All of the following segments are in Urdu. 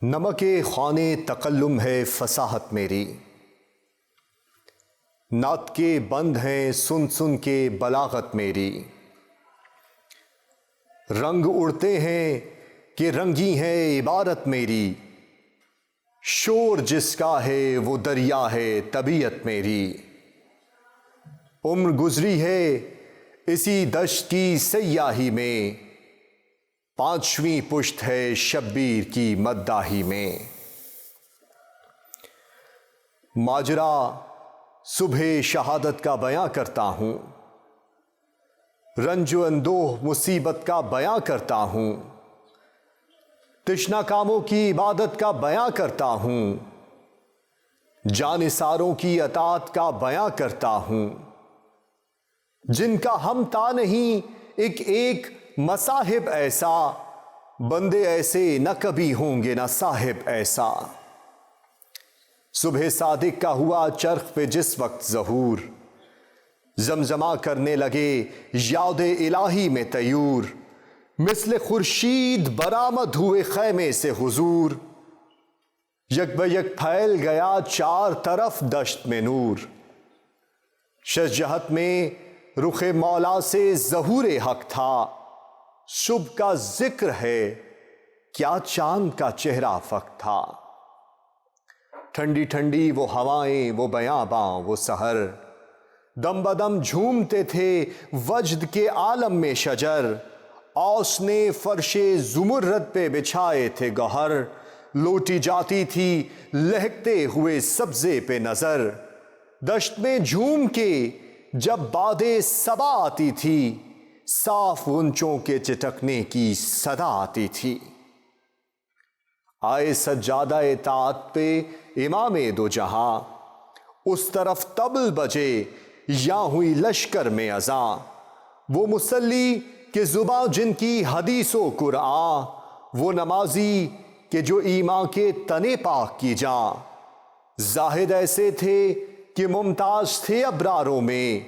نمک خوانے تکلم ہے فصاحت میری، نعت کے بند ہیں سن سن کے بلاغت میری۔ رنگ اڑتے ہیں کہ رنگی ہے عبارت میری، شور جس کا ہے وہ دریا ہے طبیعت میری۔ عمر گزری ہے اسی دشت کی سیاہی میں، پانچویں پشت ہے شبیر کی مداحی میں۔ ماجرا صبح شہادت کا بیاں کرتا ہوں، رنج و اندوہ مصیبت کا بیاں کرتا ہوں، تشنہ کاموں کی عبادت کا بیاں کرتا ہوں، جانثاروں کی اطاعت کا بیاں کرتا ہوں۔ جن کا ہم تا نہیں ایک ایک مصاحب ایسا، بندے ایسے نہ کبھی ہوں گے نہ صاحب ایسا۔ صبح صادق کا ہوا چرخ پہ جس وقت ظہور، زمزمہ کرنے لگے یاد الہی میں طیور، مثل خورشید برآمد ہوئے خیمے سے حضور، یک بہ یک پھیل گیا چار طرف دشت میں نور۔ شش جہت میں رخ مولا سے ظہور حق تھا، صبح کا ذکر ہے کیا چاند کا چہرہ فق تھا۔ ٹھنڈی ٹھنڈی وہ ہوائیں وہ بیاباں وہ سحر، دم بدم جھومتے تھے وجد کے عالم میں شجر۔ اوس نے فرش زمرد پہ بچھائے تھے گوہر، لوٹی جاتی تھی لہکتے ہوئے سبزے پہ نظر۔ دشت میں جھوم کے جب باد صبا آتی تھی، صاف غنچوں کے چٹکنے کی صدا آتی تھی۔ آئے سجادہ اطاعت پہ امام دو جہاں، اس طرف طبل بجے یا ہوئی لشکر میں اذاں۔ وہ مصلی کہ زباں جن کی حدیث و قرآن، وہ نمازی کہ جو ایمان کے تنے پاک کی جاں۔ زاہد ایسے تھے کہ ممتاز تھے ابراروں میں،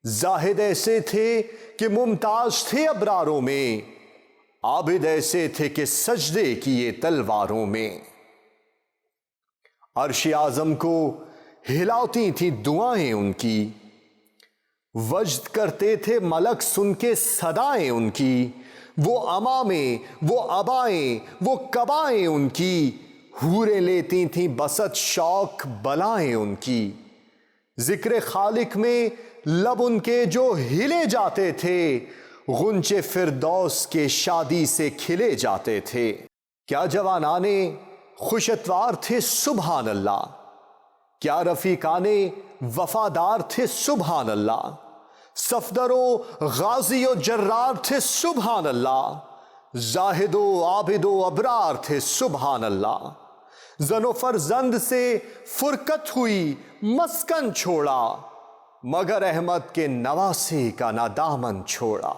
زاہد ایسے تھے کہ ممتاز تھے ابراروں میں، عابد ایسے تھے کہ سجدے کیے تلواروں میں۔ عرش اعظم کو ہلاتی تھیں دعائیں ان کی، وجد کرتے تھے ملک سن کے صدائیں ان کی۔ وہ امامیں وہ ابائیں وہ قبائیں ان کی، حوریں لیتی تھیں بسط شوق بلائیں ان کی۔ ذکر خالق میں لب ان کے جو ہلے جاتے تھے، غنچے فردوس کے شادی سے کھلے جاتے تھے۔ کیا جوانانے خوش اتوار تھے سبحان اللہ، کیا رفیقانے وفادار تھے سبحان اللہ، صفدر و غازی و جرار تھے سبحان اللہ، زاہد و عابد و ابرار تھے سبحان اللہ۔ زن و فرزند سے فرقت ہوئی مسکن چھوڑا، مگر احمد کے نواسے کا نہ دامن چھوڑا،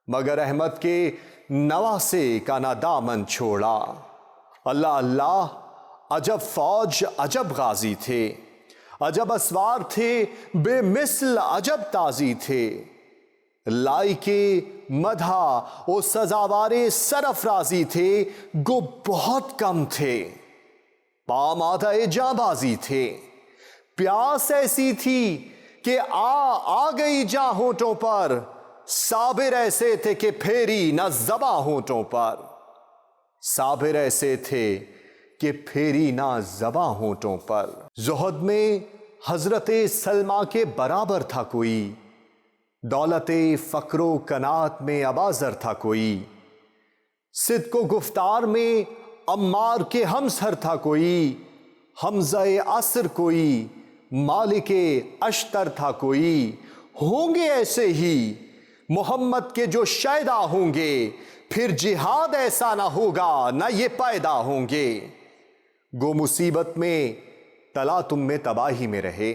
مگر احمد کے نواسے کا نہ دامن چھوڑا۔ اللہ اللہ عجب فوج عجب غازی تھے، عجب اسوار تھے بے مثل عجب تازی تھے۔ لائق مدح و سزاوار سرافرازی تھے، گو بہت کم تھے، پامادہ جاں بازی تھے۔ پیاس ایسی تھی کہ آ گئی جاں ہونٹوں پر، صابر ایسے تھے کہ پھیری نہ زباں ہونٹوں پر، صابر ایسے تھے کہ پھیری نہ زباں ہونٹوں پر۔ زہد میں حضرت سلمہ کے برابر تھا کوئی، دولت فقر و قناعت میں ابازر تھا کوئی، صدق و گفتار میں عمار کے ہمسر تھا کوئی، حمزہ عصر کوئی مالک اشتر تھا کوئی۔ ہوں گے ایسے ہی محمد کے جو شیدا ہوں گے، پھر جہاد ایسا نہ ہوگا نہ یہ پیدا ہوں گے۔ گو مصیبت میں تلا تم میں تباہی میں رہے،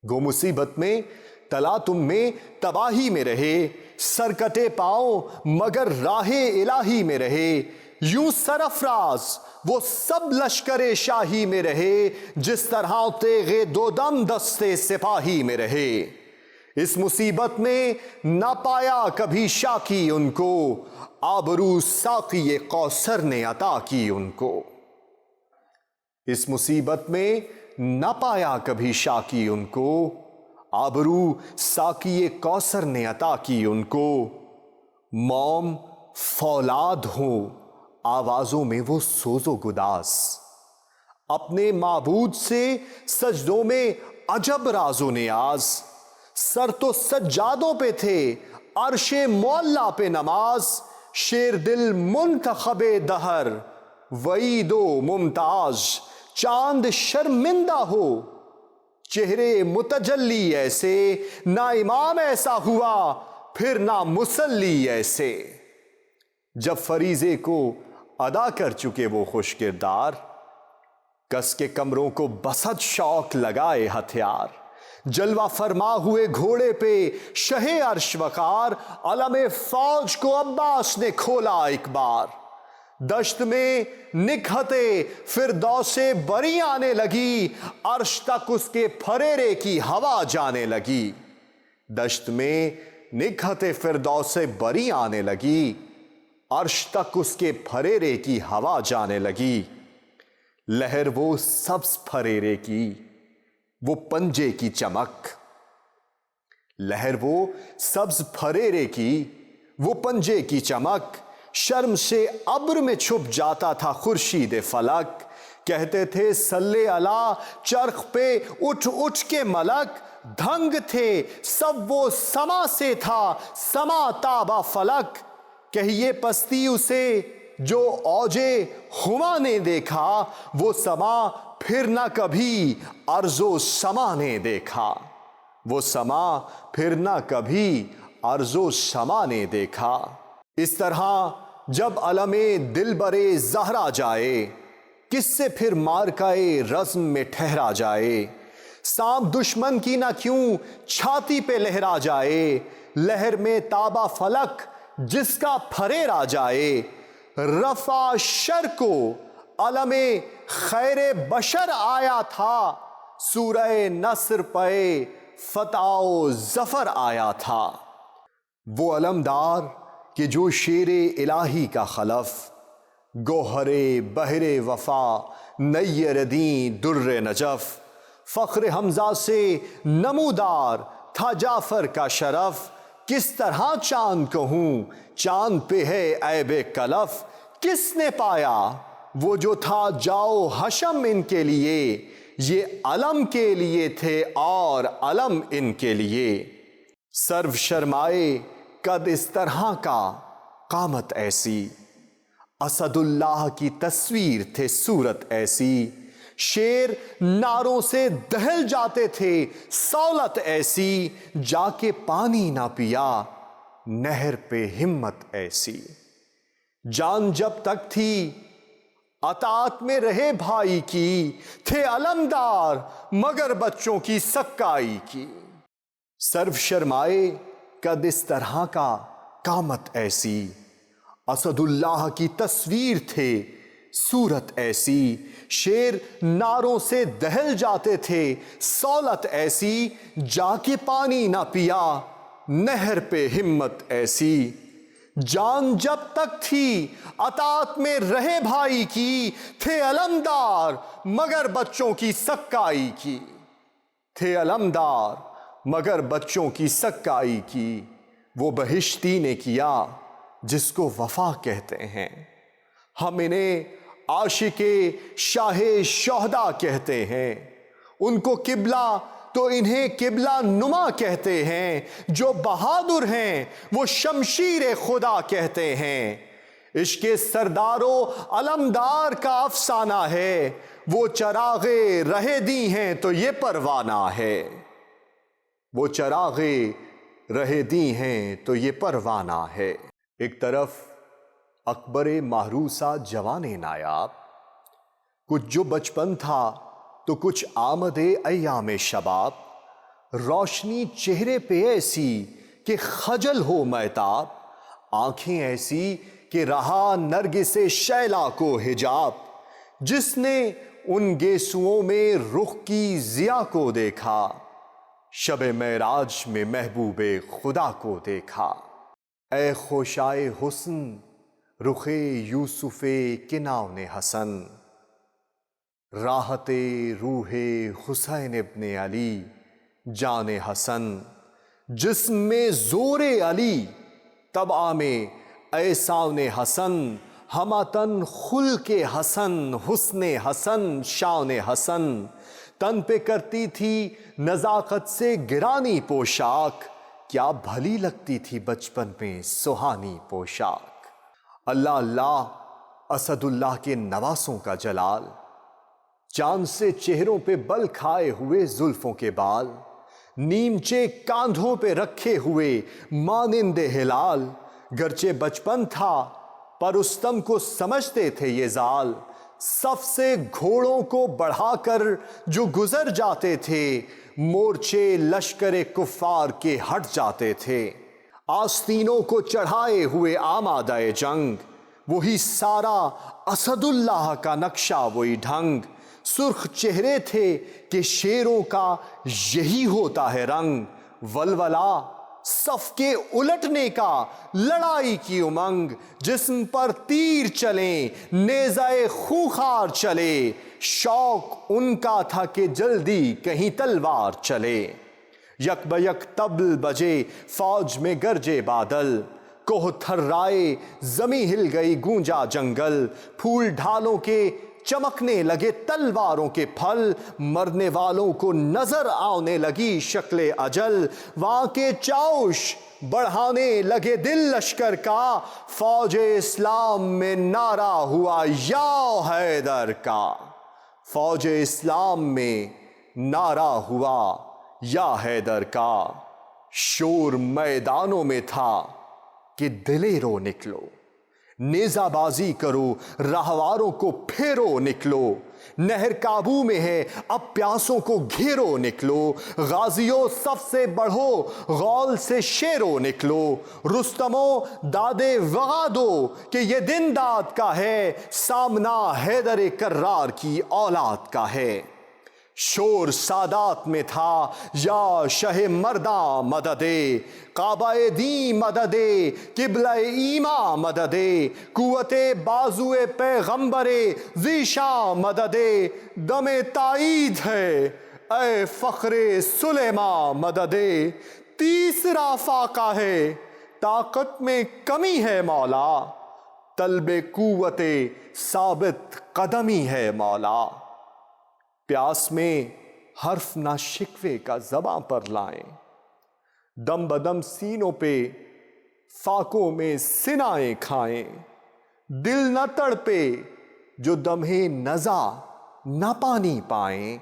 گو مصیبت میں تلا تم میں تباہی میں رہے، سرکٹے پاؤں مگر راہ الہی میں رہے۔ یوں سرفراز وہ سب لشکر شاہی میں رہے، جس طرح تیغ دو دم دستے سپاہی میں رہے۔ اس مصیبت میں نہ پایا کبھی شاکی ان کو، آبرو ساقی کوثر نے عطا کی ان کو۔ اس مصیبت میں نہ پایا کبھی شاکی ان کو، آبرو ساقی کوثر نے عطا کی ان کو۔ موم فولاد ہوں آوازوں میں وہ سوز و گداز، اپنے معبود سے سجدوں میں عجب راز و نیاز۔ سر تو سجادوں پہ تھے عرش معلیٰ پہ نماز، شیر دل منتخب دہر وعید و ممتاز۔ چاند شرمندہ ہو چہرے متجلی ایسے، نہ امام ایسا ہوا پھر نہ مصلی ایسے۔ جب فریضے کو ادا کر چکے وہ خوش کردار، کس کے کمروں کو بسط شوق لگائے ہتھیار۔ جلوہ فرما ہوئے گھوڑے پہ شہ عرش وقار، علم فوج کو عباس نے کھولا ایک بار۔ دشت میں نکہتے فردوس بری آنے لگی، عرش تک اس کے پھریرے کی ہوا جانے لگی۔ دشت میں نکہتے فردوس بری آنے لگی، عرش تک اس کے پھریرے کی ہوا جانے لگی۔ لہر وہ سبز پھریرے کی، وہ پنجے کی چمک، لہر وہ سبز پھریرے کی، وہ پنجے کی چمک۔ شرم سے ابر میں چھپ جاتا تھا خورشید فلک، کہتے تھے صلی علی چرخ پہ اٹھ اٹھ کے ملک۔ دھنگ تھے سب وہ سما سے تھا سما تابا فلک، کہیے پستی اسے جو اوجے ہما نے دیکھا، وہ سما پھر نہ کبھی ارض و سما نے دیکھا، وہ سما پھر نہ کبھی ارض و سما نے دیکھا۔ اس طرح جب علم دل برے زہرا جائے، کس سے پھر مارکائے رزم میں ٹھہرا جائے۔ سانپ دشمن کی نہ کیوں چھاتی پہ لہرا جائے، لہر میں تابا فلک جس کا پھریرا جائے۔ رفع شر کو علم خیر بشر آیا تھا، سورہ نصر پہ فتح و ظفر آیا تھا۔ وہ علمدار کہ جو شیر الہی کا خلف، گوہر بحر وفا نیر دیں در نجف۔ فخر حمزہ سے نمودار تھا جعفر کا شرف، کس طرح چاند کہوں چاند پہ ہے عیب کلف۔ کس نے پایا وہ جو تھا جاؤ حشم ان کے لیے، یہ علم کے لیے تھے اور علم ان کے لیے۔ سرو شرمائے قد اس طرح کا قامت ایسی، اسد اللہ کی تصویر تھے صورت ایسی۔ شیر ناروں سے دہل جاتے تھے سولت ایسی، جا کے پانی نہ پیا نہر پہ ہمت ایسی۔ جان جب تک تھی اطاعت میں رہے بھائی کی، تھے علمدار مگر بچوں کی سکائی کی۔ سرو شرمائے قد اس طرح کا قامت ایسی، اسد اللہ کی تصویر تھے صورت ایسی۔ شیر ناروں سے دہل جاتے تھے سولت ایسی، جا کے پانی نہ پیا نہر پہ ہمت ایسی۔ جان جب تک تھی اطاعت میں رہے بھائی کی، تھے علمدار مگر بچوں کی سکائی کی، تھے علمدار مگر بچوں کی سکائی کی۔ وہ بہشتی نے کیا جس کو وفا کہتے ہیں، ہم انہیں عاشق شاہ شہداء کہتے ہیں۔ ان کو قبلہ تو انہیں قبلہ نما کہتے ہیں، جو بہادر ہیں وہ شمشیر خدا کہتے ہیں۔ عشق سردار و علمدار کا افسانہ ہے، وہ چراغ رہ دی ہیں تو یہ پروانہ ہے، وہ چراغ رہ دی ہیں تو یہ پروانہ ہے۔ ایک طرف اکبر محروسہ جوان نایاب، کچھ جو بچپن تھا تو کچھ آمد ایام شباب۔ روشنی چہرے پہ ایسی کہ خجل ہو مہتاب، آنکھیں ایسی کہ رہا نرگس شیلا کو حجاب۔ جس نے ان گیسوؤں میں رخ کی ضیا کو دیکھا، شب معراج میں محبوب خدا کو دیکھا، اے خوشائے حسن رخ یوسف کنعان حسن، راحت روح حسین ابن علی جان حسن، جسم میں زور علی طبع میں احسان حسن، ہمتن خلق حسن حسن حسن شان حسن، تن پہ کرتی تھی نزاکت سے گرانی پوشاک، کیا بھلی لگتی تھی بچپن میں سہانی پوشاک۔ اللہ اللہ اسد اللہ کے نواسوں کا جلال، چاند سے چہروں پہ بل کھائے ہوئے زلفوں کے بال، نیمچے کاندھوں پہ رکھے ہوئے مانند ہلال، گرچہ بچپن تھا پر رستم کو سمجھتے تھے یہ زال، صف سے گھوڑوں کو بڑھا کر جو گزر جاتے تھے، مورچے لشکر کفار کے ہٹ جاتے تھے، آستینوں کو چڑھائے ہوئے آمادہ جنگ، وہی سارا اسد اللہ کا نقشہ وہی ڈھنگ، سرخ چہرے تھے کہ شیروں کا یہی ہوتا ہے رنگ، ولولہ صف کے الٹنے کا لڑائی کی امنگ، جسم پر تیر چلیں نیزہ خونخوار چلے، شوق ان کا تھا کہ جلدی کہیں تلوار چلے، یک بیک طبل بجے فوج میں گرجے بادل، کوہ تھرائے زمیں ہل گئی گونجا جنگل، پھول ڈھالوں کے چمکنے لگے تلواروں کے پھل، مرنے والوں کو نظر آنے لگی شکل اجل، وہاں کے چاؤش بڑھانے لگے دل لشکر کا، فوج اسلام میں نعرہ ہوا یا حیدر کا، فوج اسلام میں نعرہ ہوا یا حیدر کا، شور میدانوں میں تھا کہ دلیروں نکلو، نیزہ بازی کرو راہواروں کو پھیرو نکلو، نہر قابو میں ہے اب پیاسوں کو گھیرو نکلو، غازیوں صف سے بڑھو غول سے شیرو نکلو، رستموں دادے وغا دو کہ یہ دن داد کا ہے، سامنا حیدر کرار کی اولاد کا ہے، شور سادات میں تھا یا شہ مرداں مددے، کعبہ دین مددے قبلہ ایماں مددے، قوت بازو پیغمبر ذیشاں مددے، دم تائید ہے اے فخر سلیماں مددے، تیسرا فاقہ ہے طاقت میں کمی ہے مولا، طلب قوت ثابت قدمی ہے مولا، پیاس میں حرف نہ شکوے کا زباں پر لائیں، دم بدم سینوں پہ فاقوں میں سنائیں کھائیں، دل نہ تڑپے جو دمے نزا نہ پانی پائیں،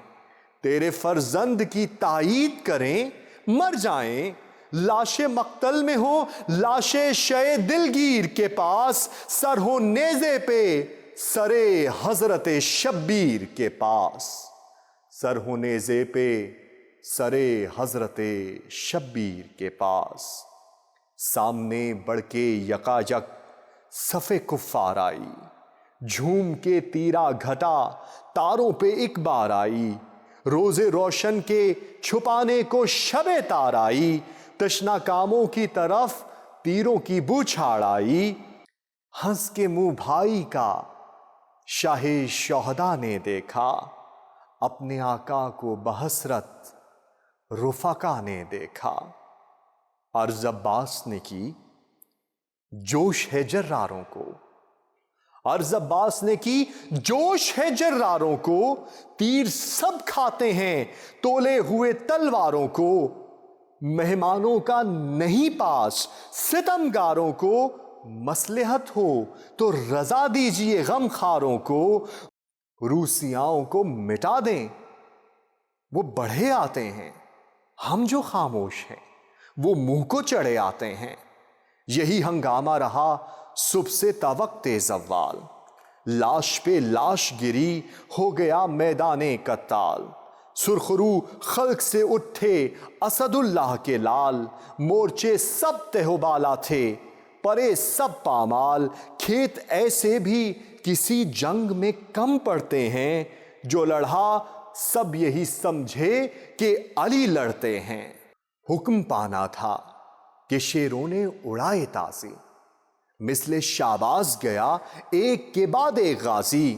تیرے فرزند کی تائید کریں مر جائیں، لاش مقتل میں ہو لاش شے دلگیر کے پاس، سر ہو نیزے پہ سرے حضرت شبیر کے پاس، سر ہو نیزے پہ سرے حضرت شبیر کے پاس، سامنے بڑھ کے یکایک صف کفار آئی، جھوم کے تیرا گھٹا تاروں پہ ایک بار آئی، روز روشن کے چھپانے کو شب تار آئی، تشنا کاموں کی طرف تیروں کی بوچھاڑ آئی، ہنس کے منہ بھائی کا شاہ شہداء نے دیکھا، اپنے آقا کو بحسرت رفقا نے دیکھا، عرض عباس نے کی جوش ہے جراروں کو، عرض عباس نے کی جوش ہے جراروں کو، تیر سب کھاتے ہیں تولے ہوئے تلواروں کو، مہمانوں کا نہیں پاس ستمگاروں کو، مصلحت ہو تو رضا دیجئے غم خاروں کو، روسیاؤں کو مٹا دیں وہ بڑھے آتے ہیں، ہم جو خاموش ہیں وہ منہ کو چڑھے آتے ہیں، یہی ہنگامہ رہا صبح سے تا وقت زوال، لاش پہ لاش گری ہو گیا میدان قتال، سرخرو خلق سے اٹھے اسد اللہ کے لال، مورچے سب تہو بالا تھے پرے سب پامال، کھیت ایسے بھی کسی جنگ میں کم پڑتے ہیں، جو لڑھا سب یہی سمجھے کہ علی لڑتے ہیں۔ حکم پانا تھا کہ شیروں نے اڑائے تازی، مثل شاباز گیا ایک کے بعد ایک غازی،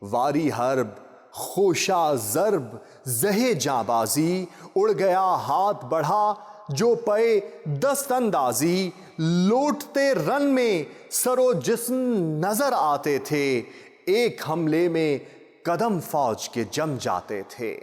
واری حرب خوشا ضرب زہ جاں بازی، اڑ گیا ہاتھ بڑھا جو پے دست اندازی، لوٹتے رن میں سر و جسم نظر آتے تھے، ایک حملے میں قدم فوج کے جم جاتے تھے۔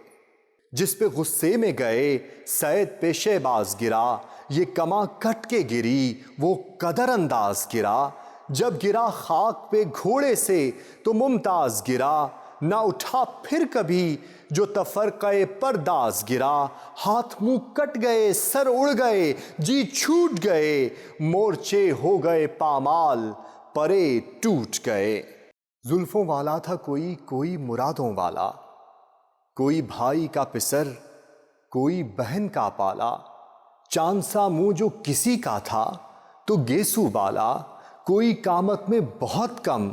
جس پہ غصے میں گئے سید پیشے باز گرا، یہ کماں کٹ کے گری وہ قدر انداز گرا، جب گرا خاک پہ گھوڑے سے تو ممتاز گرا، نہ اٹھا پھر کبھی جو تفرقہ پرداز گرا، ہاتھ منہ کٹ گئے سر اڑ گئے جی چھوٹ گئے، مورچے ہو گئے پامال پرے ٹوٹ گئے۔ زلفوں والا تھا کوئی، کوئی مرادوں والا، کوئی بھائی کا پسر کوئی بہن کا پالا، چاند سا منہ جو کسی کا تھا تو گیسو بالا، کوئی قامت میں بہت کم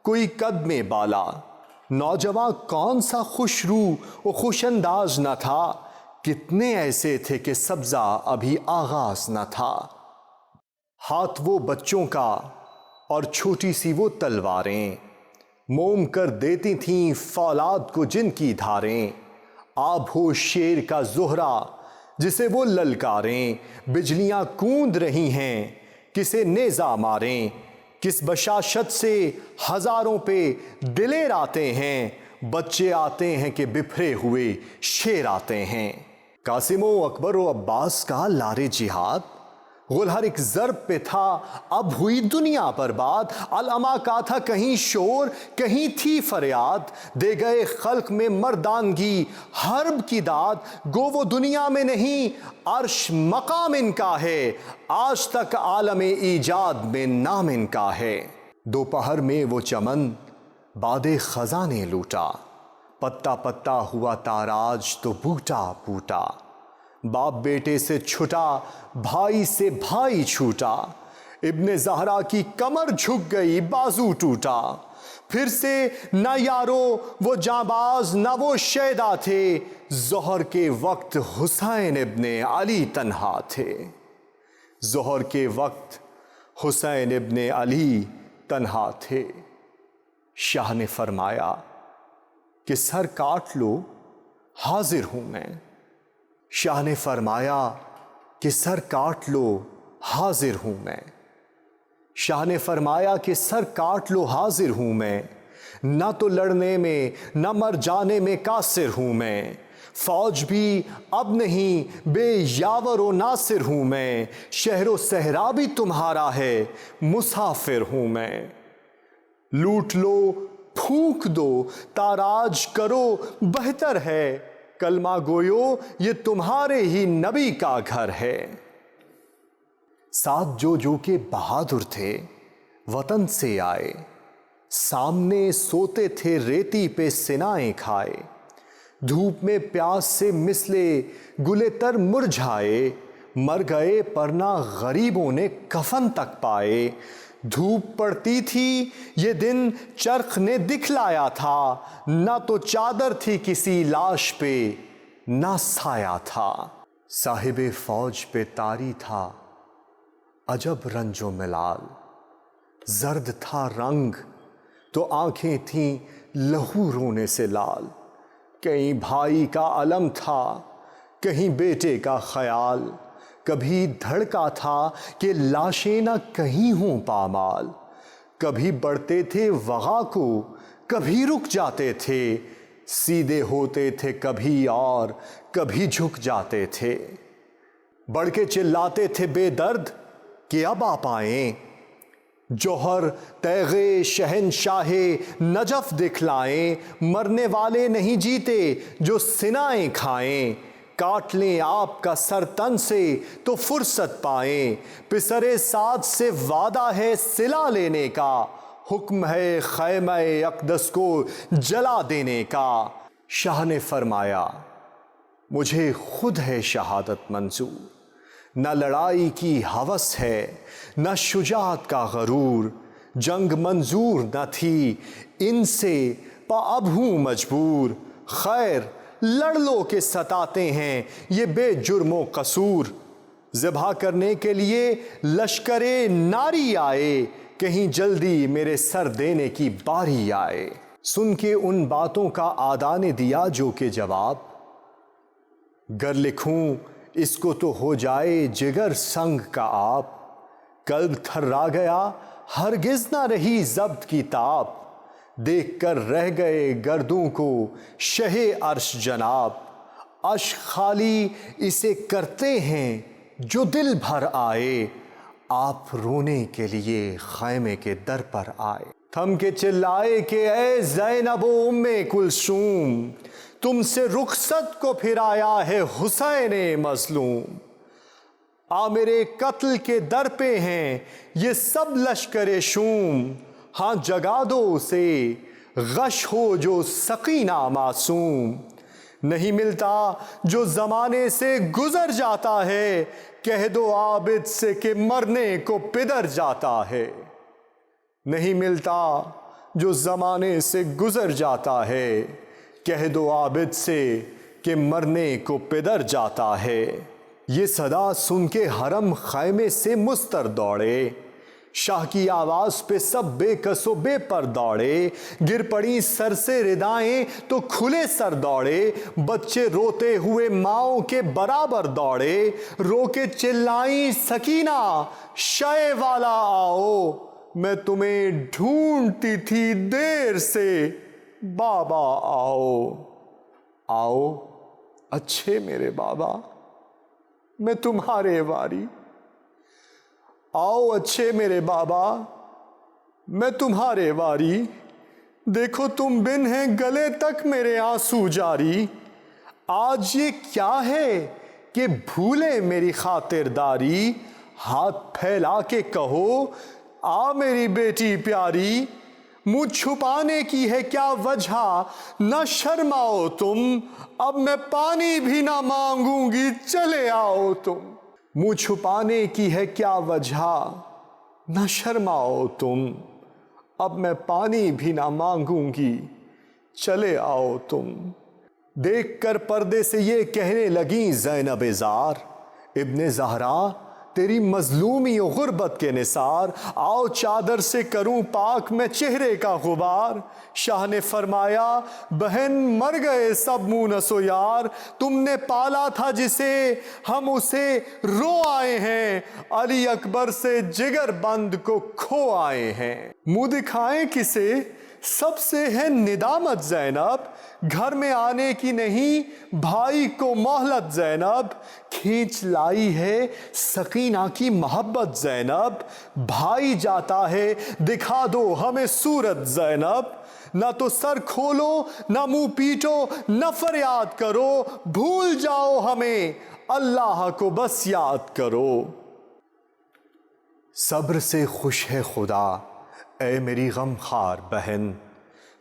کوئی قد میں بالا، نوجواں کون سا خوش رو و خوش انداز نہ تھا، کتنے ایسے تھے کہ سبزہ ابھی آغاز نہ تھا۔ ہاتھ وہ بچوں کا اور چھوٹی سی وہ تلواریں، موم کر دیتی تھیں فولاد کو جن کی دھاریں، آب ہو شیر کا زہرہ جسے وہ للکاریں، بجلیاں کوند رہی ہیں کسے نیزہ ماریں، کس بشاشت سے ہزاروں پہ دلیر آتے ہیں، بچے آتے ہیں کہ بپھرے ہوئے شیر آتے ہیں۔ قاسم و اکبر و عباس کا لارے جہاد، غل ہر ایک ضرب پہ تھا اب ہوئی دنیا برباد، علماء کا تھا کہیں شور کہیں تھی فریاد، دے گئے خلق میں مردانگی حرب کی داد، گو وہ دنیا میں نہیں عرش مقام ان کا ہے، آج تک عالم ایجاد میں نام ان کا ہے۔ دوپہر میں وہ چمن باد خزاں نے لوٹا، پتا پتا ہوا تاراج تو بوٹا بوٹا، باپ بیٹے سے چھٹا بھائی سے بھائی چھوٹا، ابن زہرا کی کمر جھک گئی بازو ٹوٹا، پھر سے نہ یارو وہ جانباز نہ وہ شیدا تھے، ظہر کے وقت حسین ابن علی تنہا تھے، ظہر کے وقت حسین ابن علی تنہا تھے۔ شاہ نے فرمایا کہ سر کاٹ لو حاضر ہوں میں، شاہ نے فرمایا کہ سر کاٹ لو حاضر ہوں میں، شاہ نے فرمایا کہ سر کاٹ لو حاضر ہوں میں، نہ تو لڑنے میں نہ مر جانے میں قاصر ہوں میں، فوج بھی اب نہیں بے یاور و ناصر ہوں میں، شہر و صحرا بھی تمہارا ہے مسافر ہوں میں، لوٹ لو پھونک دو تاراج کرو بہتر ہے، کلمہ گویو یہ تمہارے ہی نبی کا گھر ہے۔ ساتھ جو کہ بہادر تھے وطن سے آئے، سامنے سوتے تھے ریتی پہ سنائیں کھائے، دھوپ میں پیاس سے مثلے گلے تر مرجھائے، مر گئے پر نہ غریبوں نے کفن تک پائے، دھوپ پڑتی تھی یہ دن چرخ نے دکھلایا تھا، نہ تو چادر تھی کسی لاش پہ نہ سایہ تھا، صاحب فوج پہ طاری تھا عجب رنج و ملال، زرد تھا رنگ تو آنکھیں تھیں لہو رونے سے لال، کہیں بھائی کا علم تھا کہیں بیٹے کا خیال، کبھی دھڑکا تھا کہ لاشیں نہ کہیں ہوں پامال، کبھی بڑھتے تھے وغا کو کبھی رک جاتے تھے، سیدھے ہوتے تھے کبھی اور کبھی جھک جاتے تھے، بڑھ کے چلاتے تھے بے درد کہ اب آ پائیں، جوہر تیغے شہنشاہ نجف دکھلائیں، مرنے والے نہیں جیتے جو سنائیں کھائیں، کاٹ لیں آپ کا سر تن سے تو فرصت پائیں، پسرے سعد سے وعدہ ہے صلہ لینے کا، حکم ہے خیمہ اقدس کو جلا دینے کا۔ شاہ نے فرمایا مجھے خود ہے شہادت منظور، نہ لڑائی کی ہوس ہے نہ شجاعت کا غرور، جنگ منظور نہ تھی ان سے پا اب ہوں مجبور، خیر لڑ لو کہ ستاتے ہیں یہ بے جرم و قصور، ذبح کرنے کے لیے لشکر ناری آئے، کہیں جلدی میرے سر دینے کی باری آئے۔ سن کے ان باتوں کا آدھا نے دیا جو کہ جواب، گر لکھوں اس کو تو ہو جائے جگر سنگ کا آپ، قلب تھرا گیا ہرگز نہ رہی ضبط کی تاب، دیکھ کر رہ گئے گردوں کو شہ عرش جناب، اشک خالی اسے کرتے ہیں جو دل بھر آئے، آپ رونے کے لیے خیمے کے در پر آئے۔ تھم کے چلائے کہ اے زینب و ام کلثوم، تم سے رخصت کو پھرایا ہے حسین مظلوم، میرے قتل کے در پہ ہیں یہ سب لشکر شوم، ہاں جگا دو اسے غش ہو جو سقینہ معصوم، نہیں ملتا جو زمانے سے گزر جاتا ہے، کہہ دو عابد سے کہ مرنے کو پدر جاتا ہے، نہیں ملتا جو زمانے سے گزر جاتا ہے، کہہ دو عابد سے کہ مرنے کو پدر جاتا ہے۔ یہ صدا سن کے حرم خیمے سے مستر دوڑے، شاہ کی آواز پہ سب بے کس و بے پر دوڑے، گر پڑی سر سے ردائیں تو کھلے سر دوڑے، بچے روتے ہوئے ماؤں کے برابر دوڑے، رو کے چلائیں سکینہ شے والا آؤ، میں تمہیں ڈھونڈتی تھی دیر سے بابا آؤ، آؤ اچھے میرے بابا میں تمہارے واری، آؤ اچھے میرے بابا میں تمہارے واری، دیکھو تم بن ہیں گلے تک میرے آنسو جاری، آج یہ کیا ہے کہ بھولے میری خاطرداری، ہاتھ پھیلا کے کہو آ میری بیٹی پیاری، منہ چھپانے کی ہے کیا وجہ نہ شرماؤ تم، اب میں پانی بھی نہ مانگوں گی چلے آؤ تم، منہ چھپانے کی ہے کیا وجہ نہ شرماؤ تم، اب میں پانی بھی نہ مانگوں گی چلے آؤ تم۔ دیکھ کر پردے سے یہ کہنے لگیں زینب زار، ابن زہرا تیری مظلومی و غربت کے نثار، آؤ چادر سے کروں پاک میں چہرے کا غبار، شاہ نے فرمایا بہن مر گئے سب مونس و یار، تم نے پالا تھا جسے ہم اسے رو آئے ہیں، علی اکبر سے جگر بند کو کھو آئے ہیں، منہ دکھائیں کسے سب سے ہے ندامت زینب، گھر میں آنے کی نہیں بھائی کو مہلت زینب، کھینچ لائی ہے سکینہ کی محبت زینب، بھائی جاتا ہے دکھا دو ہمیں صورت زینب، نہ تو سر کھولو نہ منہ پیٹو نہ فریاد کرو، بھول جاؤ ہمیں اللہ کو بس یاد کرو۔ صبر سے خوش ہے خدا اے میری غم خوار بہن،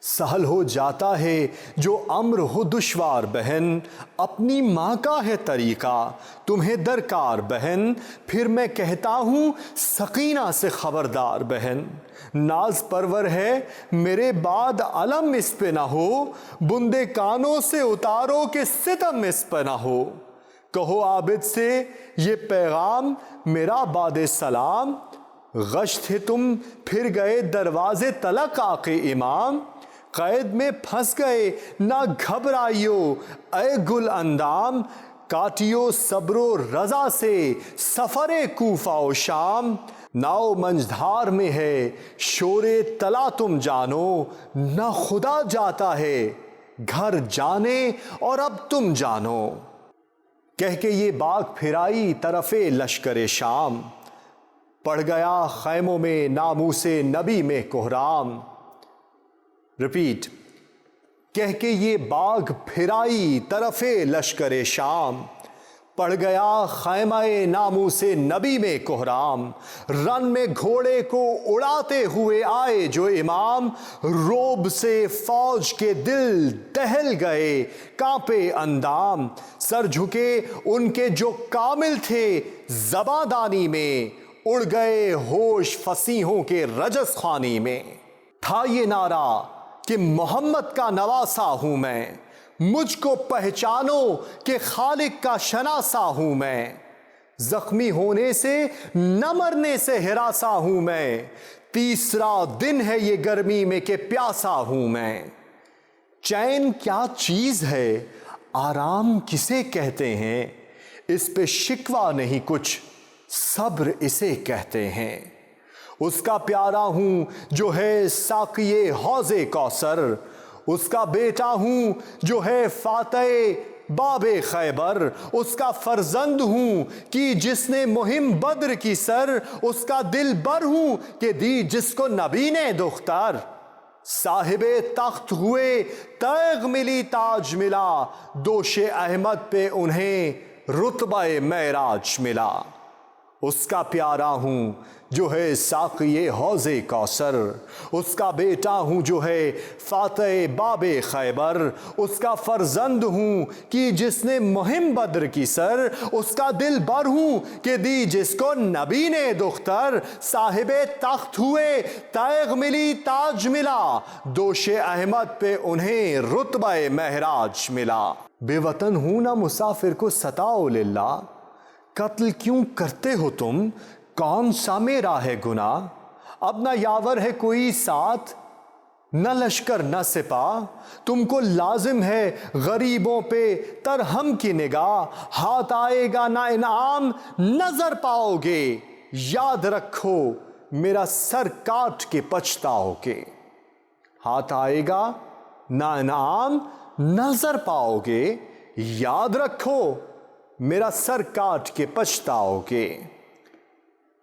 سہل ہو جاتا ہے جو امر ہو دشوار بہن، اپنی ماں کا ہے طریقہ تمہیں درکار بہن، پھر میں کہتا ہوں سکینہ سے خبردار بہن، ناز پرور ہے میرے بعد علم اس پہ نہ ہو، بندے کانوں سے اتارو کہ ستم اس پہ نہ ہو، کہو عابد سے یہ پیغام میرا باد سلام، غش تھے تم پھر گئے دروازے تلک آقے امام، قید میں پھنس گئے نہ گھبرائیو اے گل اندام، کاٹیو صبر و رضا سے سفر کوفہ و شام، ناؤ منجدھار میں ہے شور تلا تم جانو، نہ خدا جاتا ہے گھر جانے اور اب تم جانو، کہہ کے یہ باغ پھرائی طرف لشکر شام، پڑ گیا خیموں میں ناموس نبی میں کوہرام، ریپیٹ، کہہ کے یہ باغ پھرائی طرف لشکر شام، پڑ گیا خیمہ ناموس نبی میں کوہرام، رن میں گھوڑے کو اڑاتے ہوئے آئے جو امام، روب سے فوج کے دل دہل گئے کانپے اندام، سر جھکے ان کے جو کامل تھے زباں دانی میں، اڑ گئے ہوش فصیحوں کے رجس خوانی میں، تھا یہ نعرہ کہ محمد کا نواسا ہوں میں، مجھ کو پہچانو کہ خالق کا شناسا ہوں میں، زخمی ہونے سے نہ مرنے سے ہراساں ہوں میں، تیسرا دن ہے یہ گرمی میں کہ پیاسا ہوں میں۔ چین کیا چیز ہے، آرام کسے کہتے ہیں، اس پہ شکوہ نہیں کچھ، صبر اسے کہتے ہیں۔ اس کا پیارا ہوں جو ہے ساقی حوض کوثر، اس کا بیٹا ہوں جو ہے فاتح باب خیبر، اس کا فرزند ہوں کہ جس نے مہم بدر کی سر، اس کا دل بر ہوں کہ دی جس کو نبی نے دختر۔ صاحب تخت ہوئے تیغ ملی تاج ملا، دوش احمد پہ انہیں رتبہ معراج ملا۔ اس کا پیارا ہوں جو ہے ساقی حوض کوثر، اس کا بیٹا ہوں جو ہے فاتح باب خیبر، اس کا فرزند ہوں کہ جس نے مہم بدر کی سر، اس کا دل بر ہوں کہ دی جس کو نبی نے دختر۔ صاحب تخت ہوئے تیغ ملی تاج ملا، دوش احمد پہ انہیں رتبہ معراج ملا۔ بے وطن ہوں نہ مسافر کو ستاؤ للہ، قتل کیوں کرتے ہو تم، کون سا میرا ہے گناہ۔ اب نہ یاور ہے کوئی ساتھ، نہ لشکر نہ سپاہ، تم کو لازم ہے غریبوں پہ ترحم کی نگاہ۔ ہاتھ آئے گا نہ انعام نظر پاؤ گے، یاد رکھو میرا سر کاٹ کے پچھتاؤ گے۔ ہاتھ آئے گا نہ انعام نظر پاؤ گے، یاد رکھو میرا سر کاٹ کے پچھتاؤ گے۔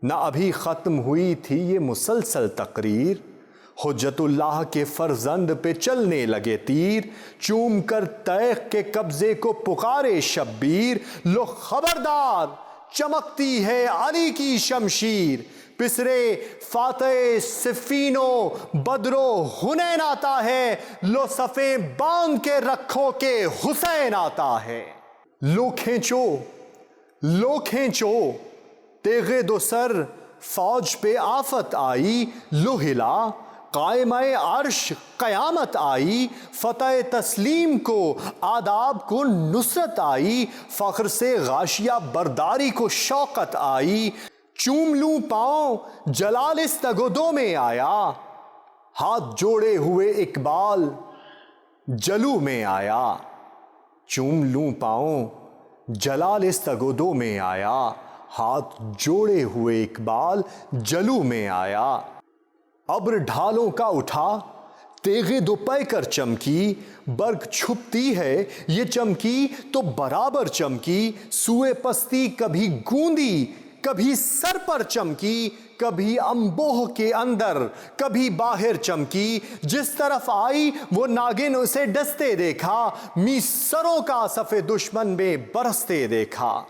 نہ ابھی ختم ہوئی تھی یہ مسلسل تقریر، حجت اللہ کے فرزند پہ چلنے لگے تیر، چوم کر تیغ کے قبضے کو پکارے شبیر، لو خبردار چمکتی ہے علی کی شمشیر، پسرے فاتح صفین و بدر و حنین آتا ہے، لو صفیں باندھ کے رکھو کہ حسین آتا ہے۔ لو کھینچو تیغ دو سر، فوج پہ آفت آئی، لو ہلا قائمہ عرش قیامت آئی، فتح تسلیم کو آداب کو نصرت آئی، فخر سے غاشیہ برداری کو شوقت آئی، چوم لوں پاؤں جلال اس تگودوں میں آیا، ہاتھ جوڑے ہوئے اقبال جلو میں آیا۔ چوم لوں پاؤں جلال اس تگودوں میں آیا، ہاتھ جوڑے ہوئے اقبال جلو میں آیا۔ ابر ڈھالوں کا اٹھا تیغ دوپہر کر چمکی، برق چھپتی ہے یہ چمکی تو برابر چمکی، سوئے پستی کبھی گوندی کبھی سر پر چمکی، کبھی انبوہ کے اندر کبھی باہر چمکی، جس طرف آئی وہ ناگن اسے ڈستے دیکھا، می سروں کا صف دشمن میں برستے دیکھا۔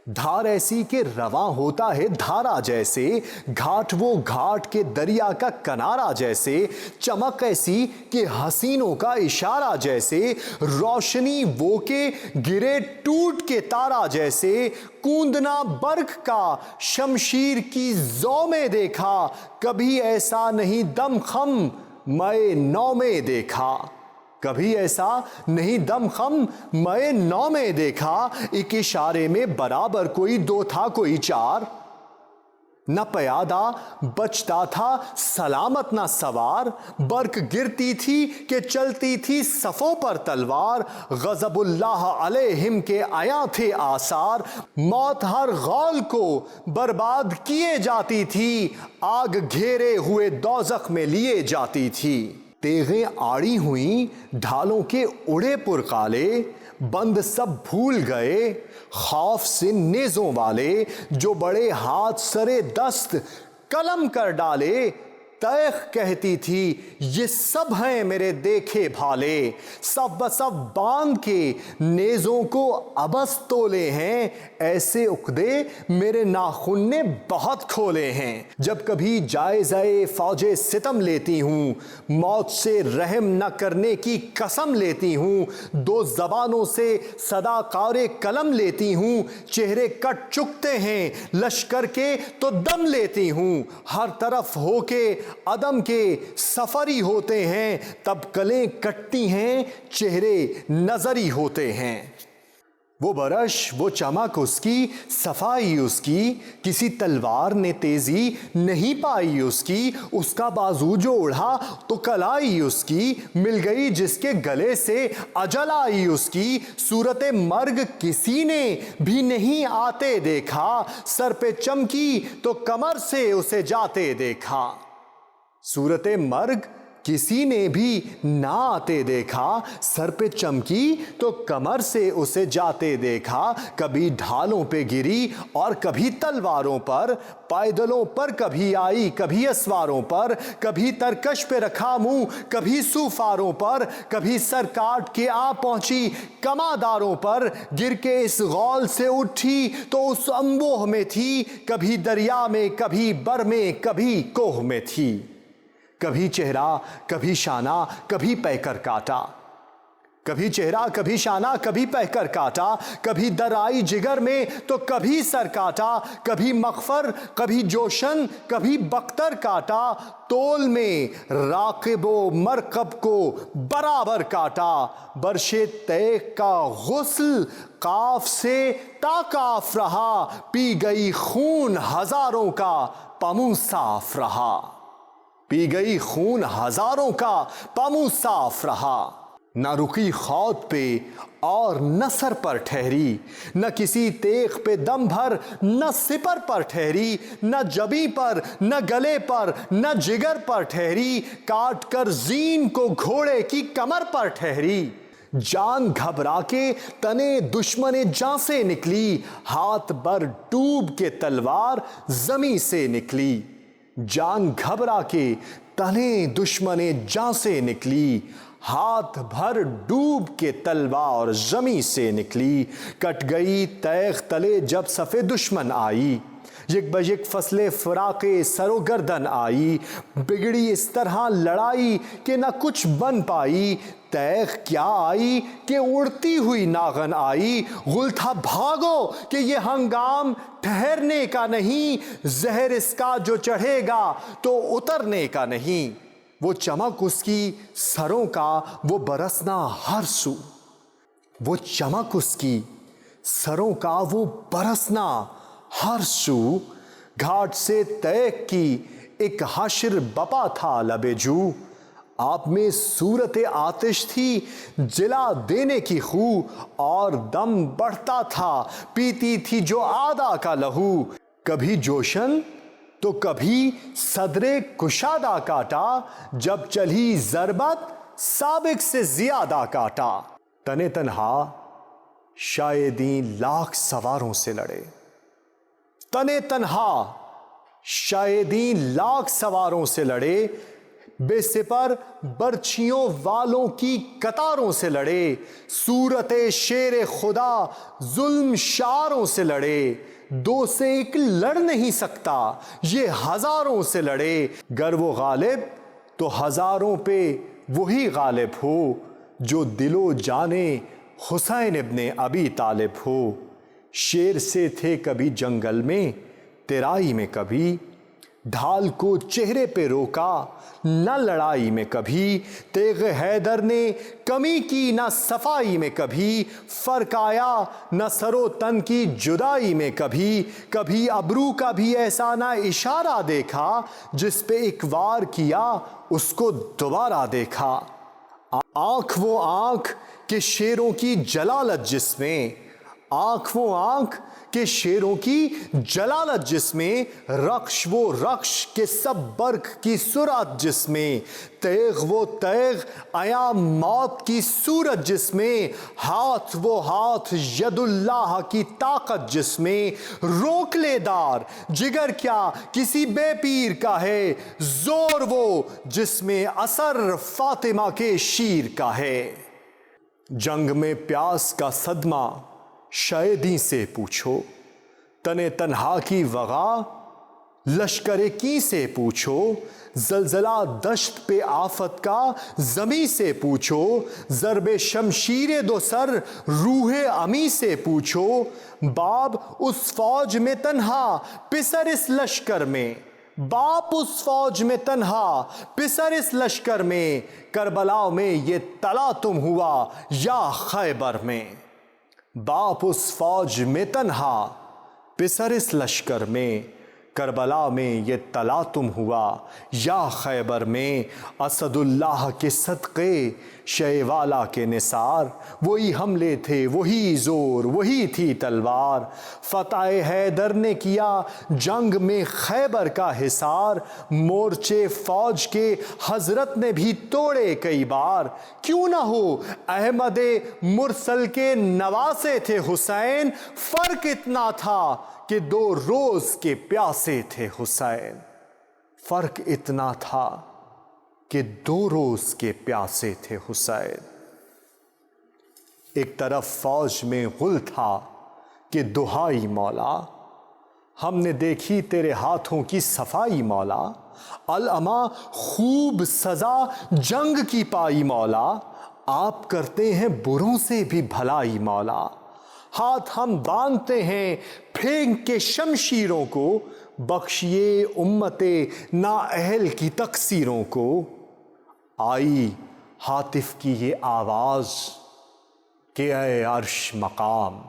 دھار ایسی کہ رواں ہوتا ہے دھارا جیسے، گھاٹ وہ گھاٹ کے دریا کا کنارہ جیسے، چمک ایسی کہ حسینوں کا اشارہ جیسے، روشنی وہ کہ گرے ٹوٹ کے تارا جیسے، کوندنا برق کا شمشیر کی زو میں دیکھا، کبھی ایسا نہیں دم خم میں نو میں دیکھا، کبھی ایسا نہیں دم خم میں نو میں دیکھا، ایک اشارے میں برابر کوئی دو تھا کوئی چار، نہ پیادہ بچتا تھا سلامت نہ سوار، برق گرتی تھی کہ چلتی تھی صفوں پر تلوار، غضب اللہ علیہم کے آیا تھے آثار، موت ہر غول کو برباد کیے جاتی تھی، آگ گھیرے ہوئے دوزخ میں لیے جاتی تھی۔ تیغیں آڑی ہوئیں ڈھالوں کے اڑے پرکالے، بند سب بھول گئے خوف سے نیزوں والے، جو بڑے ہاتھ سرے دست قلم کر ڈالے، تیغ کہتی تھی یہ سب ہیں میرے دیکھے بھالے، سب بسب باندھ کے نیزوں کو ابس تولے ہیں، ایسے عقدے میرے ناخن نے بہت کھولے ہیں، جب کبھی جائزہ فوج ستم لیتی ہوں، موت سے رحم نہ کرنے کی قسم لیتی ہوں، دو زبانوں سے صدا قار قلم لیتی ہوں، چہرے کٹ چکتے ہیں لشکر کے تو دم لیتی ہوں، ہر طرف ہو کے عدم کے سفری ہوتے ہیں، تب کلیں کٹتی ہیں، چہرے نظری ہوتے ہیں۔ وہ برش، وہ چمک اس کی، صفائی اس کی، کسی تلوار نے تیزی نہیں پائی اس کی، اس کا بازو جو اڑا تو کلائی اس کی، مل گئی جس کے گلے سے اجل آئی اس کی، صورت مرگ کسی نے بھی نہیں آتے دیکھا، سر پہ چمکی تو کمر سے اسے جاتے دیکھا۔ صورت مرگ کسی نے بھی نہ آتے دیکھا، سر پہ چمکی تو کمر سے اسے جاتے دیکھا، کبھی ڈھالوں پہ گری اور کبھی تلواروں پر، پائیدلوں پر کبھی آئی کبھی اسواروں پر، کبھی ترکش پہ رکھا منہ کبھی سوفاروں پر، کبھی سر کاٹ کے آ پہنچی کماداروں پر، گر کے اس غول سے اٹھی تو اس انبوہ میں تھی، کبھی دریا میں کبھی بر میں کبھی کوہ میں تھی، کبھی چہرہ کبھی شانہ کبھی پیکر کاٹا، کبھی چہرہ کبھی شانہ کبھی پیکر کاٹا، کبھی در آئی جگر میں تو کبھی سر کاٹا، کبھی مغفر کبھی جوشن کبھی بختر کاٹا، تول میں راقب و مرکب کو برابر کاٹا، برش تیغ کا غسل قاف سے تا کاف رہا، پی گئی خون ہزاروں کا پمو صاف رہا، پی گئی خون ہزاروں کا پمو صاف رہا، نہ رکی خود پہ اور نہ سر پر ٹھہری، نہ کسی تیغ پہ دم بھر نہ سپر پر ٹھہری، نہ جبی پر نہ گلے پر نہ جگر پر ٹھہری، کاٹ کر زین کو گھوڑے کی کمر پر ٹھہری، جان گھبرا کے تنے دشمن جاں سے نکلی، ہاتھ بر ڈوب کے تلوار زمیں سے نکلی، جان گھبرا کے تنے دشمن جاں سے نکلی، ہاتھ بھر ڈوب کے تلوار زمیں سے نکلی، کٹ گئی تیغ تلے جب صف دشمن آئی، یک بیک فصل فراق سر و گردن آئی، بگڑی اس طرح لڑائی کہ نہ کچھ بن پائی، تیغ کیا آئی کہ اڑتی ہوئی ناغن آئی، غل تھا بھاگو کہ یہ ہنگام ٹھہرنے کا نہیں، زہر اس کا جو چڑھے گا تو اترنے کا نہیں، وہ چمک اس کی سروں کا وہ برسنا ہر سو، وہ چمک اس کی سروں کا وہ برسنا ہر سو، گھاٹ سے تیغ کی ایک حشر بپا تھا لب جو، آپ میں صورت آتش تھی جلا دینے کی خو، اور دم بڑھتا تھا پیتی تھی جو آدھا کا لہو، کبھی جوشن تو کبھی صدر کشادہ کاٹا، جب چلی ضربت سابق سے زیادہ کاٹا، تنے تنہا شاہدین لاکھ سواروں سے لڑے، تنے تنہا شاہدین لاکھ سواروں سے لڑے، بے سپر برچھیوں والوں کی قطاروں سے لڑے، صورت شیر خدا ظلم شاروں سے لڑے، دو سے ایک لڑ نہیں سکتا یہ ہزاروں سے لڑے، گر وہ غالب تو ہزاروں پہ وہی غالب ہو، جو دل و جانے حسین ابن ابی طالب ہو، شیر سے تھے کبھی جنگل میں تیرائی میں کبھی، ڈھال کو چہرے پہ روکا نہ لڑائی میں کبھی، تیغ حیدر نے کمی کی نہ صفائی میں کبھی، فرق آیا نہ سر و تن کی جدائی میں کبھی، کبھی ابرو کا بھی ایسا نہ اشارہ دیکھا، جس پہ ایک وار کیا اس کو دوبارہ دیکھا، آنکھ وہ آنکھ کہ شیروں کی جلالت جس میں، آنکھ وہ آنکھ کہ شیروں کی جلالت جس میں، رقش وہ رقش کہ سب برق کی سرعت جس میں، تیغ وہ تیغ عیاں موت کی صورت جس میں، ہاتھ وہ ہاتھ ید اللہ کی طاقت جس میں، روک لے دار جگر کیا کسی بے پیر کا ہے، زور وہ جس میں اثر فاطمہ کے شیر کا ہے، جنگ میں پیاس کا صدمہ شاہدی سے پوچھو، تنے تنہا کی وغا لشکر کی سے پوچھو، زلزلہ دشت پہ آفت کا زمیں سے پوچھو، ضرب شمشیر دو سر روح امی سے پوچھو، باب اس فوج میں تنہا پسر اس لشکر میں، باپ اس فوج میں تنہا، پسر اس لشکر میں، کربلا میں یہ تلا تم ہوا یا خیبر میں۔ باپ اس فوج میں تنہا، پسر اس لشکر میں، کربلا میں یہ تلا تم ہوا یا خیبر میں۔ اسد اللہ کے صدقے شہ والا کے نثار، وہی حملے تھے وہی زور وہی تھی تلوار۔ فتح حیدر نے کیا جنگ میں خیبر کا حصار، مورچے فوج کے حضرت نے بھی توڑے کئی بار۔ کیوں نہ ہو احمد مرسل کے نواسے تھے حسین، فرق اتنا تھا کہ 2 روز کے پیاسے تھے حسین۔ فرق اتنا تھا کہ 2 روز کے پیاسے تھے حسین۔ ایک طرف فوج میں غل تھا کہ دہائی مولا، ہم نے دیکھی تیرے ہاتھوں کی صفائی مولا۔ العما خوب سزا جنگ کی پائی مولا، آپ کرتے ہیں بروں سے بھی بھلائی مولا۔ ہاتھ ہم باندھتے ہیں پھینک کے شمشیروں کو، بخشیے امت نااہل کی تقصیروں کو۔ آئی ہاتف کی یہ آواز کہ اے عرش مقام،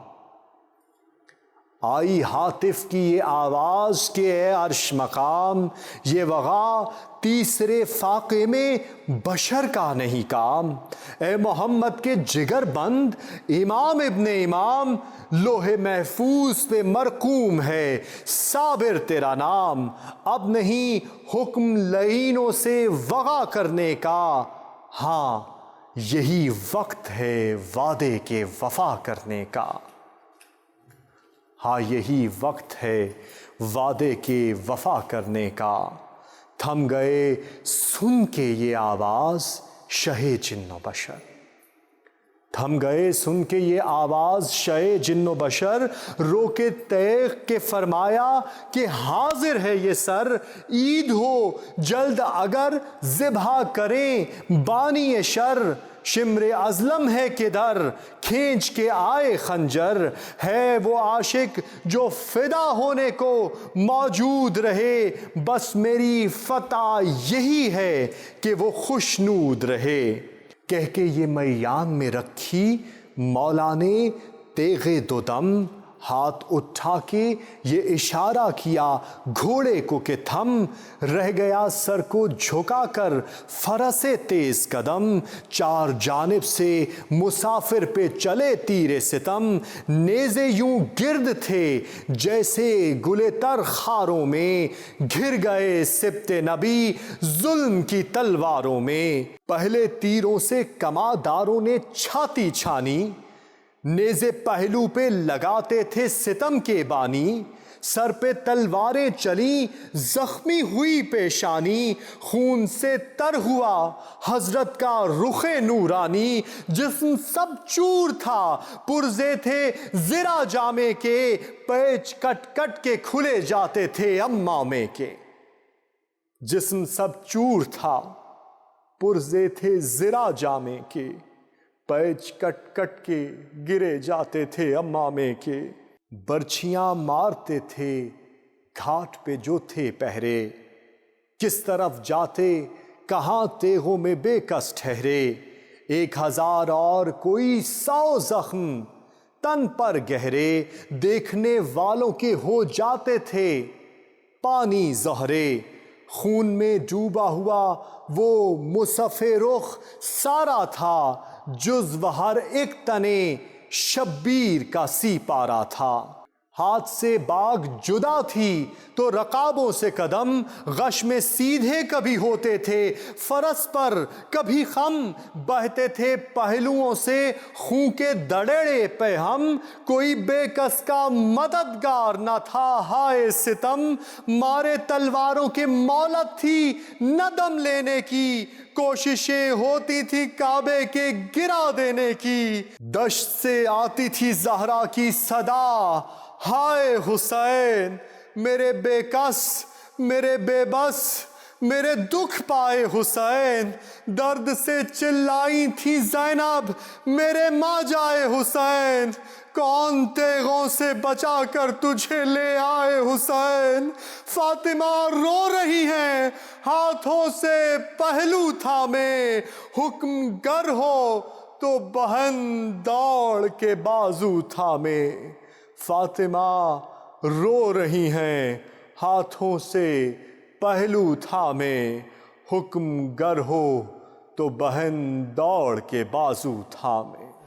آئی ہاتف کی یہ آواز کہ اے عرش مقام، یہ وغا تیسرے فاقے میں بشر کا نہیں کام۔ اے محمد کے جگر بند امام ابن امام، لوح محفوظ پہ مرقوم ہے صابر تیرا نام۔ اب نہیں حکم لعینوں سے وغا کرنے کا، ہاں یہی وقت ہے وعدے کے وفا کرنے کا۔ ہاں یہی وقت ہے وعدے کے وفا کرنے کا۔ تھم گئے سن کے یہ آواز شہ جن و بشر، تھم گئے سن کے یہ آواز شہ جن و بشر۔ رو کے تیغ کے فرمایا کہ حاضر ہے یہ سر، عید ہو جلد اگر ذبح کریں بانی شر۔ شمر ازلم ہے کدھر کھینچ کے آئے خنجر، ہے وہ عاشق جو فدا ہونے کو موجود رہے۔ بس میری فتح یہی ہے کہ وہ خوشنود رہے۔ کہہ کے یہ میان میں رکھی مولا نے تیغ دو دم، ہاتھ اٹھا کے یہ اشارہ کیا گھوڑے کو کہ تھم۔ رہ گیا سر کو جھکا کر فرس تیز قدم، 4 جانب سے مسافر پہ چلے تیر ستم۔ نیزے یوں گرد تھے جیسے گلے تر خاروں میں، گھر گئے سبط نبی ظلم کی تلواروں میں۔ پہلے تیروں سے کماداروں نے چھاتی چھانی، نیزے پہلو پہ لگاتے تھے ستم کے بانی۔ سر پہ تلواریں چلیں زخمی ہوئی پیشانی، خون سے تر ہوا حضرت کا رخ نورانی۔ جسم سب چور تھا پرزے تھے زرہ جامے کے، پیچ کٹ کٹ کے کھلے جاتے تھے امامے کے۔ جسم سب چور تھا پرزے تھے زرہ جامے کے، پیچ کٹ کٹ کے گرے جاتے تھے امامے کے۔ برچھیاں مارتے تھے گھاٹ پہ جو تھے پہرے، کس طرف جاتے کہاں تیغوں میں بے کس ٹھہرے۔ 1000 اور کوئی 100 زخم تن پر گہرے، دیکھنے والوں کے ہو جاتے تھے پانی زہرے۔ خون میں ڈوبا ہوا وہ مصحف رخ سارا تھا، جزو ہر ایک تنے شبیر کا سی پارا تھا۔ ہاتھ سے باغ جدا تھی تو رقابوں سے قدم، غش میں سیدھے کبھی ہوتے تھے فرس پر کبھی خم، بہتے تھے پہلوؤں سے خون کے دڑیڑے پہ ہم۔ کوئی بے کس کا مددگار نہ تھا ہائے ستم، مارے تلواروں کے مولت تھی نہ دم لینے کی، کوششیں ہوتی تھی کعبے کے گرا دینے کی۔ دشت سے آتی تھی زہرا کی صدا، ہائے حسین میرے بے کس میرے بے بس میرے دکھ پائے حسین، درد سے چلائی تھی زینب میرے ماں جائے حسین، کون تیغوں سے بچا کر تجھے لے آئے حسین، فاطمہ رو رہی ہیں ہاتھوں سے پہلو تھامے، حکم گر ہو تو بہن دوڑ کے بازو تھامے، فاطمہ رو رہی ہیں ہاتھوں سے پہلو تھامے، حکم گر ہو تو بہن دوڑ کے بازو تھامے۔